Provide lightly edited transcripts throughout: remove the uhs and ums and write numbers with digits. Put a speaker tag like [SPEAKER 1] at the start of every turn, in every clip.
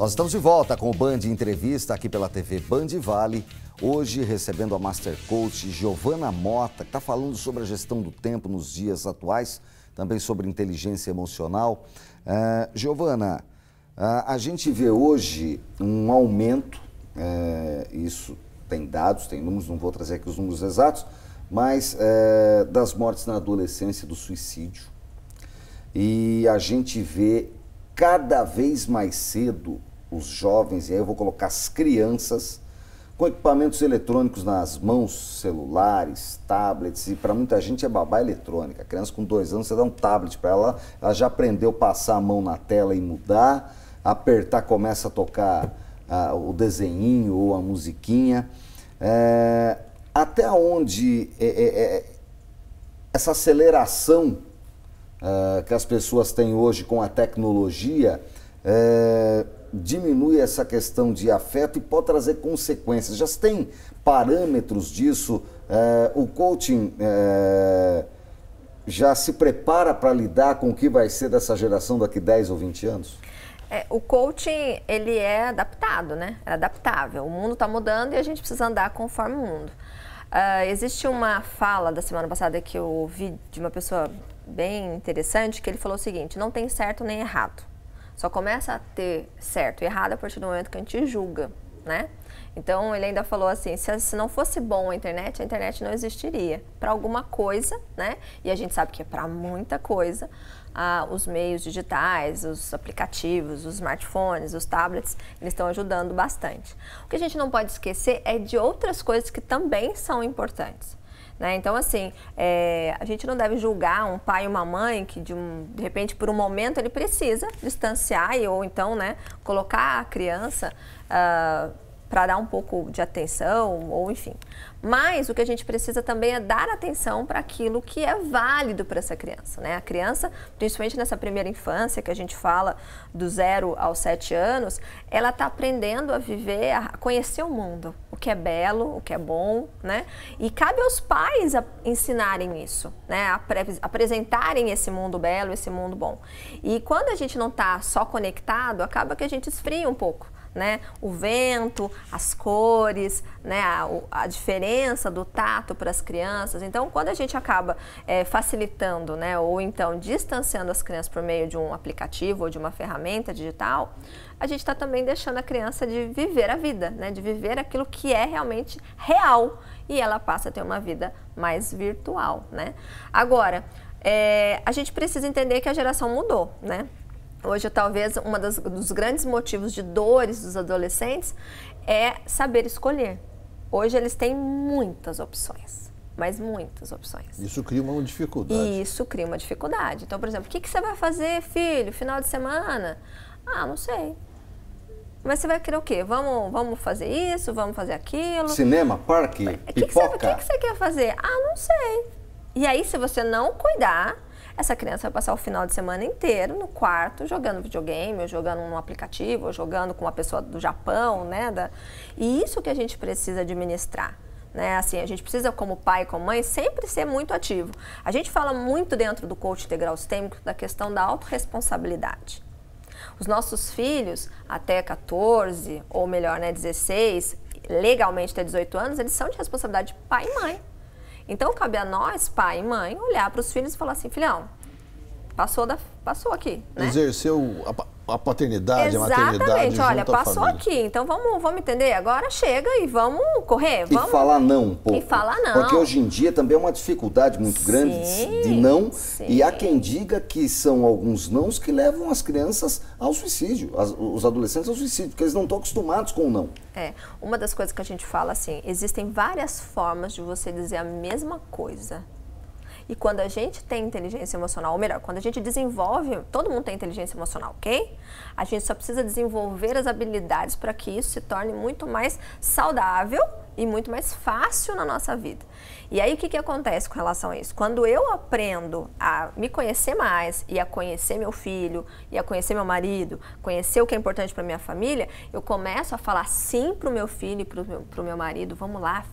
[SPEAKER 1] Nós estamos de volta com o Band Entrevista aqui pela TV Band Vale. Hoje recebendo a Master Coach Giovana Mota, que está falando sobre a gestão do tempo nos dias atuais, também sobre inteligência emocional. Giovana, a gente vê hoje um aumento, isso tem dados, tem números, não vou trazer aqui os números exatos, mas das mortes na adolescência, do suicídio. E a gente vê cada vez mais cedo os jovens, e aí eu vou colocar as crianças, com equipamentos eletrônicos nas mãos, celulares, tablets, e para muita gente é babá eletrônica. A criança com 2 anos, você dá um tablet para ela, ela já aprendeu a passar a mão na tela e mudar, apertar, começa a tocar o desenhinho ou a musiquinha. Até onde essa aceleração que as pessoas têm hoje com a tecnologia diminui essa questão de afeto e pode trazer consequências. Já se tem parâmetros disso? O coaching já se prepara para lidar com o que vai ser dessa geração daqui 10 ou 20 anos?
[SPEAKER 2] O coaching, ele é adaptado, né? É adaptável. O mundo está mudando e a gente precisa andar conforme o mundo. Existe uma fala da semana passada que eu ouvi de uma pessoa bem interessante, que ele falou o seguinte: não tem certo nem errado. Só começa a ter certo e errado a partir do momento que a gente julga, né? Então, ele ainda falou assim, se não fosse bom a internet não existiria. Para alguma coisa, né? E a gente sabe que é para muita coisa, os meios digitais, os aplicativos, os smartphones, os tablets, eles estão ajudando bastante. O que a gente não pode esquecer é de outras coisas que também são importantes. Né? Então, assim, a gente não deve julgar um pai e uma mãe que, de repente, por um momento, ele precisa distanciar ou então, né, colocar a criança para dar um pouco de atenção, ou enfim. Mas o que a gente precisa também é dar atenção para aquilo que é válido para essa criança, né? A criança, principalmente nessa primeira infância, que a gente fala do 0 aos 7 anos, ela está aprendendo a viver, a conhecer o mundo, o que é belo, o que é bom, né? E cabe aos pais ensinarem isso, né? Apresentarem esse mundo belo, esse mundo bom. E quando a gente não está só conectado, acaba que a gente esfria um pouco. Né? O vento, as cores, né? a diferença do tato para as crianças. Então, quando a gente acaba facilitando, né? Ou então distanciando as crianças por meio de um aplicativo ou de uma ferramenta digital, a gente está também deixando a criança de viver a vida, né? De viver aquilo que é realmente real, e ela passa a ter uma vida mais virtual, né? Agora, a gente precisa entender que a geração mudou, né? Hoje, talvez, dos grandes motivos de dores dos adolescentes é saber escolher. Hoje, eles têm muitas opções, mas muitas opções.
[SPEAKER 3] Isso cria uma dificuldade.
[SPEAKER 2] Isso cria uma dificuldade. Então, por exemplo, o que você vai fazer, filho, final de semana? Não sei. Mas você vai querer o quê? Vamos fazer isso, vamos fazer aquilo?
[SPEAKER 1] Cinema, parque, pipoca?
[SPEAKER 2] O que você quer fazer? Não sei. E aí, se você não cuidar, essa criança vai passar o final de semana inteiro no quarto jogando videogame, ou jogando num aplicativo, ou jogando com uma pessoa do Japão, né? E isso que a gente precisa administrar, né? Assim, a gente precisa, como pai e como mãe, sempre ser muito ativo. A gente fala muito dentro do coach integral sistêmico da questão da autorresponsabilidade. Os nossos filhos, até 14, ou melhor, né, 16, legalmente até 18 anos, eles são de responsabilidade de pai e mãe. Então, cabe a nós, pai e mãe, olhar para os filhos e falar assim, filhão, passou aqui, né?
[SPEAKER 3] Exerceu a paternidade,
[SPEAKER 2] exatamente,
[SPEAKER 3] a maternidade junto
[SPEAKER 2] olha,
[SPEAKER 3] à
[SPEAKER 2] passou
[SPEAKER 3] família.
[SPEAKER 2] aqui, então vamos entender, agora chega e vamos correr, vamos...
[SPEAKER 1] E falar não um pouco.
[SPEAKER 2] E falar não.
[SPEAKER 1] Porque hoje em dia também é uma dificuldade muito grande de não, e há quem diga que são alguns nãos que levam as crianças ao suicídio, os adolescentes ao suicídio, porque eles não estão acostumados com o não.
[SPEAKER 2] Uma das coisas que a gente fala assim, existem várias formas de você dizer a mesma coisa. E quando a gente tem inteligência emocional, ou melhor, quando a gente desenvolve, todo mundo tem inteligência emocional, ok? A gente só precisa desenvolver as habilidades para que isso se torne muito mais saudável e muito mais fácil na nossa vida. E aí o que acontece com relação a isso? Quando eu aprendo a me conhecer mais e a conhecer meu filho e a conhecer meu marido, conhecer o que é importante para minha família, eu começo a falar sim para o meu filho e para o meu marido, vamos lá,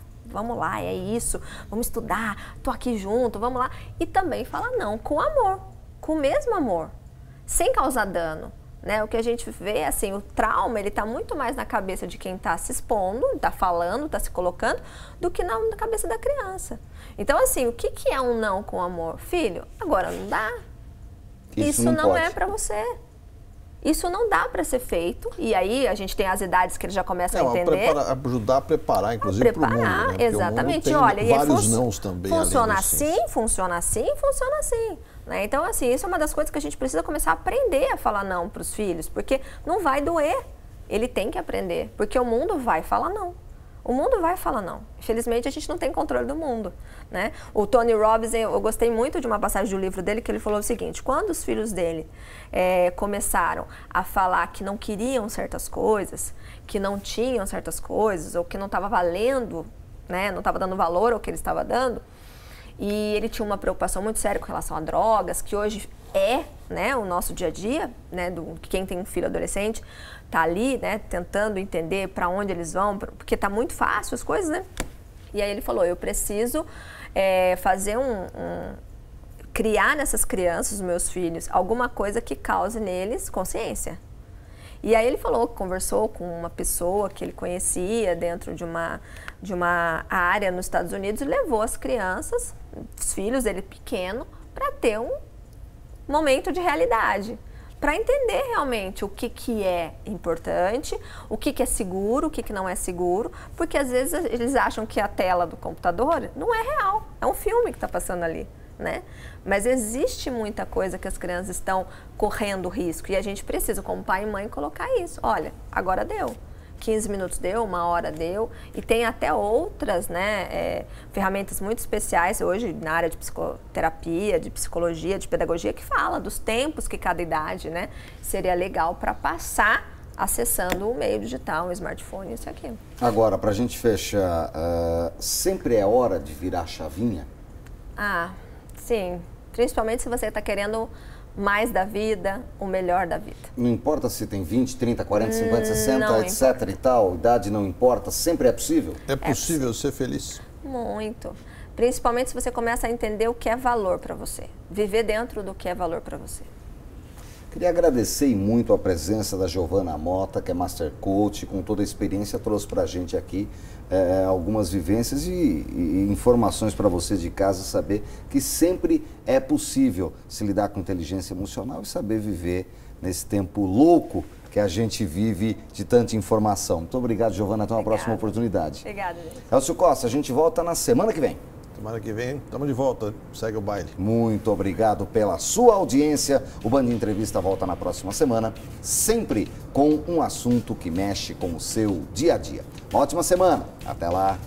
[SPEAKER 2] é isso, vamos estudar, tô aqui junto, vamos lá. E também falar não com amor, com o mesmo amor, sem causar dano, né? O que a gente vê, assim, o trauma, ele tá muito mais na cabeça de quem tá se expondo, tá falando, tá se colocando, do que na cabeça da criança. Então, assim, o que é um não com amor? Filho, agora não dá. Isso não é para você. Isso não dá para ser feito. E aí a gente tem as idades que eles já começam a entender.
[SPEAKER 3] Ajudar a preparar, inclusive, para o mundo. Né?
[SPEAKER 2] Exatamente.
[SPEAKER 3] O mundo tem
[SPEAKER 2] olha,
[SPEAKER 3] vários nãos também.
[SPEAKER 2] Funciona assim, funciona assim, funciona assim. Né? Então, assim, isso é uma das coisas que a gente precisa começar a aprender a falar não para os filhos. Porque não vai doer. Ele tem que aprender. Porque o mundo vai falar não. O mundo vai falar não. Infelizmente, a gente não tem controle do mundo, né? O Tony Robbins, eu gostei muito de uma passagem do livro dele, que ele falou o seguinte: quando os filhos dele começaram a falar que não queriam certas coisas, que não tinham certas coisas, ou que não estava valendo, né? Não estava dando valor ao que ele estava dando, e ele tinha uma preocupação muito séria com relação a drogas, que hoje né, o nosso dia a dia, né, quem tem um filho adolescente, tá ali, né, tentando entender para onde eles vão, porque tá muito fácil as coisas, né? E aí ele falou, eu preciso fazer criar nessas crianças, os meus filhos, alguma coisa que cause neles consciência. E aí ele falou, conversou com uma pessoa que ele conhecia dentro de uma área nos Estados Unidos e levou as crianças, os filhos dele pequeno, para ter um momento de realidade, para entender realmente o que é importante, o que é seguro, o que não é seguro, porque às vezes eles acham que a tela do computador não é real, é um filme que está passando ali, né? Mas existe muita coisa que as crianças estão correndo risco e a gente precisa, como pai e mãe, colocar isso. Olha, agora deu. 15 minutos deu, 1 hora deu, e tem até outras, né, ferramentas muito especiais hoje na área de psicoterapia, de psicologia, de pedagogia, que fala dos tempos que cada idade, né, seria legal para passar acessando o meio digital, um smartphone, isso e aquilo.
[SPEAKER 1] Agora, para a gente fechar, sempre é hora de virar a chavinha?
[SPEAKER 2] Ah, sim, principalmente se você está querendo mais da vida, o melhor da vida.
[SPEAKER 1] Não importa se tem 20, 30, 40, 50, 60, etc e tal, idade não importa, sempre é possível?
[SPEAKER 3] É possível ser feliz?
[SPEAKER 2] Muito. Principalmente se você começa a entender o que é valor para você. Viver dentro do que é valor para você.
[SPEAKER 1] Queria agradecer muito a presença da Giovana Mota, que é Master Coach, com toda a experiência, trouxe para a gente aqui algumas vivências e informações para você de casa, saber que sempre é possível se lidar com inteligência emocional e saber viver nesse tempo louco que a gente vive de tanta informação. Muito obrigado, Giovana, até uma próxima oportunidade.
[SPEAKER 2] Obrigada, gente.
[SPEAKER 1] Elcio Costa, a gente volta na semana que vem.
[SPEAKER 3] Semana que vem, estamos de volta. Segue o baile.
[SPEAKER 1] Muito obrigado pela sua audiência. O Band Entrevista volta na próxima semana, sempre com um assunto que mexe com o seu dia a dia. Uma ótima semana. Até lá.